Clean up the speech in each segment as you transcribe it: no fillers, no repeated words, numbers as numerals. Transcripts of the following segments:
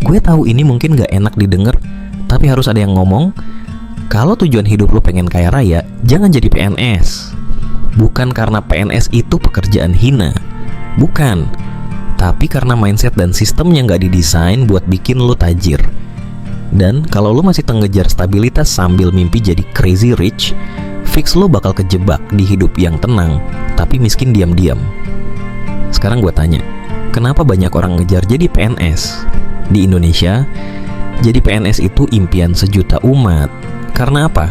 Gue tahu ini mungkin gak enak didengar, tapi harus ada yang ngomong. Kalau tujuan hidup lo pengen kaya raya, jangan jadi PNS. Bukan karena PNS itu pekerjaan hina, bukan. Tapi karena mindset dan sistemnya gak didesain buat bikin lo tajir. Dan kalau lo masih ngejar stabilitas sambil mimpi jadi crazy rich, fix lo bakal kejebak di hidup yang tenang, tapi miskin diam-diam. Sekarang gue tanya, kenapa banyak orang ngejar jadi PNS? Di Indonesia, jadi PNS itu impian sejuta umat. Karena apa?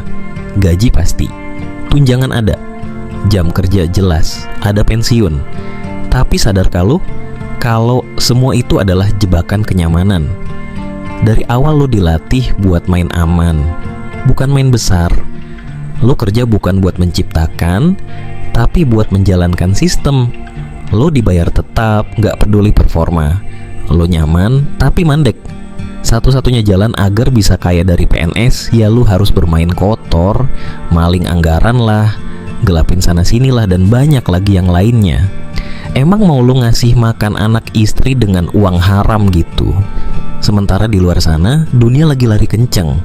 Gaji pasti, tunjangan ada, jam kerja jelas, ada pensiun. Tapi sadarkah lo kalau semua itu adalah jebakan kenyamanan? Dari awal lo dilatih buat main aman, bukan main besar. Lo kerja bukan buat menciptakan, tapi buat menjalankan sistem. Lo dibayar tetap, gak peduli performa. Lo nyaman, tapi mandek. Satu-satunya jalan agar bisa kaya dari PNS, ya lo harus bermain kotor, maling anggaran lah, gelapin sana-sini lah, dan banyak lagi yang lainnya. Emang mau lo ngasih makan anak istri dengan uang haram gitu? Sementara di luar sana, dunia lagi lari kenceng.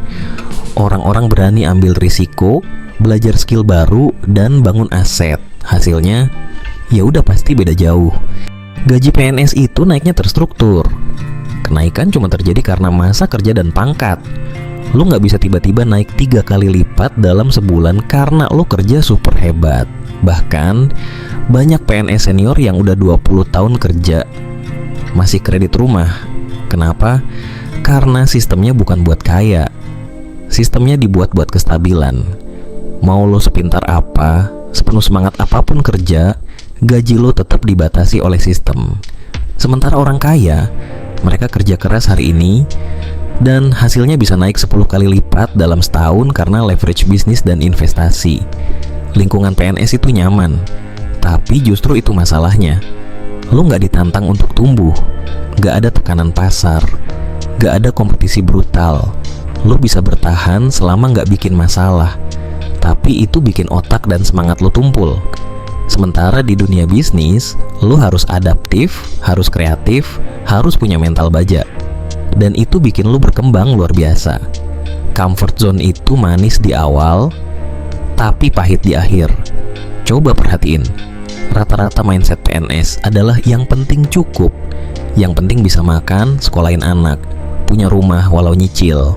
Orang-orang berani ambil risiko, belajar skill baru, dan bangun aset. Hasilnya, ya udah pasti beda jauh. Gaji PNS itu naiknya terstruktur. Kenaikan cuma terjadi karena masa kerja dan pangkat. Lo nggak bisa tiba-tiba naik 3 kali lipat dalam sebulan karena lo kerja super hebat. Bahkan, banyak PNS senior yang udah 20 tahun kerja masih kredit rumah. Kenapa? Karena sistemnya bukan buat kaya. Sistemnya dibuat buat kestabilan. Mau lo sepintar apa, sepenuh semangat apapun kerja, gaji lo tetap dibatasi oleh sistem. Sementara orang kaya, mereka kerja keras hari ini dan hasilnya bisa naik 10 kali lipat dalam setahun karena leverage bisnis dan investasi. Lingkungan PNS itu nyaman, tapi justru itu masalahnya. Lo gak ditantang untuk tumbuh, gak ada tekanan pasar, gak ada kompetisi brutal. Lo bisa bertahan selama gak bikin masalah, tapi itu bikin otak dan semangat lo tumpul. Sementara di dunia bisnis, lo harus adaptif, harus kreatif, harus punya mental baja. Dan itu bikin lo berkembang luar biasa. Comfort zone itu manis di awal, tapi pahit di akhir. Coba perhatiin, rata-rata mindset PNS adalah yang penting cukup, yang penting bisa makan, sekolahin anak, punya rumah walau nyicil.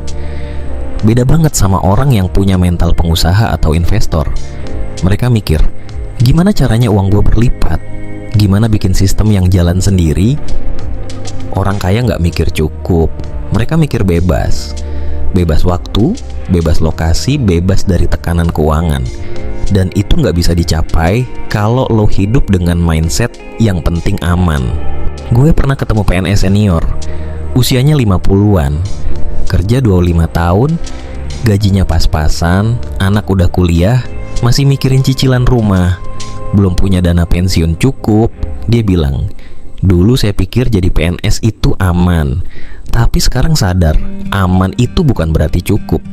Beda banget sama orang yang punya mental pengusaha atau investor. Mereka mikir, gimana caranya uang gue berlipat? Gimana bikin sistem yang jalan sendiri? Orang kaya nggak mikir cukup, mereka mikir bebas. Bebas waktu, bebas lokasi, bebas dari tekanan keuangan. Dan itu nggak bisa dicapai kalau lo hidup dengan mindset yang penting aman. Gue pernah ketemu PNS senior, usianya 50-an, kerja 25 tahun, gajinya pas-pasan, anak udah kuliah, masih mikirin cicilan rumah, belum punya dana pensiun cukup. Dia bilang, dulu saya pikir jadi PNS itu aman, tapi sekarang sadar, aman itu bukan berarti cukup.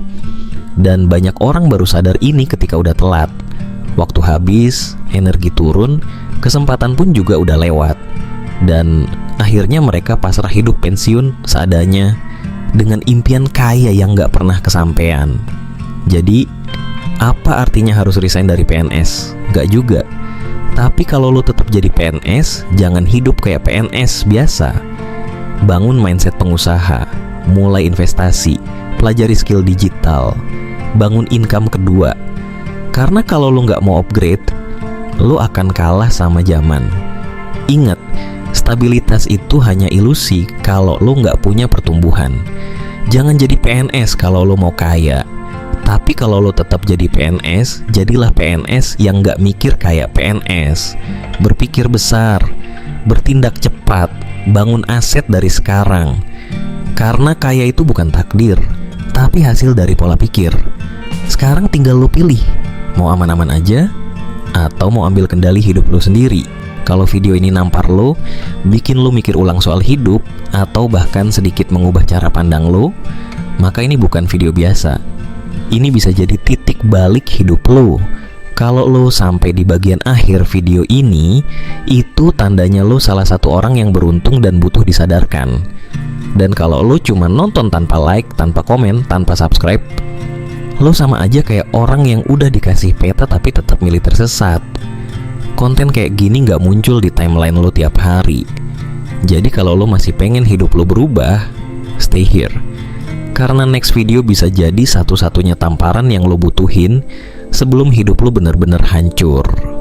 Dan banyak orang baru sadar ini ketika udah telat. Waktu habis, energi turun, kesempatan pun juga udah lewat. Dan akhirnya mereka pasrah hidup pensiun seadanya, dengan impian kaya yang gak pernah kesampaian. Jadi, apa artinya harus resign dari PNS? Gak juga. Tapi kalau lo tetap jadi PNS, jangan hidup kayak PNS biasa. Bangun mindset pengusaha, mulai investasi, pelajari skill digital, bangun income kedua. Karena kalau lo nggak mau upgrade, lo akan kalah sama zaman. Ingat, stabilitas itu hanya ilusi kalau lo nggak punya pertumbuhan. Jangan jadi PNS kalau lo mau kaya. Tapi kalau lo tetap jadi PNS, jadilah PNS yang gak mikir kayak PNS. Berpikir besar, bertindak cepat, bangun aset dari sekarang. Karena kaya itu bukan takdir, tapi hasil dari pola pikir. Sekarang tinggal lo pilih, mau aman-aman aja, atau mau ambil kendali hidup lo sendiri. Kalau video ini nampar lo, bikin lo mikir ulang soal hidup, atau bahkan sedikit mengubah cara pandang lo, maka ini bukan video biasa. Ini bisa jadi titik balik hidup lo. Kalau lo sampai di bagian akhir video ini, itu tandanya lo salah satu orang yang beruntung dan butuh disadarkan. Dan kalau lo cuma nonton tanpa like, tanpa komen, tanpa subscribe, lo sama aja kayak orang yang udah dikasih peta tapi tetap milih tersesat. Konten kayak gini gak muncul di timeline lo tiap hari. Jadi kalau lo masih pengen hidup lo berubah, stay here. Karena next video bisa jadi satu-satunya tamparan yang lo butuhin sebelum hidup lo bener-bener hancur.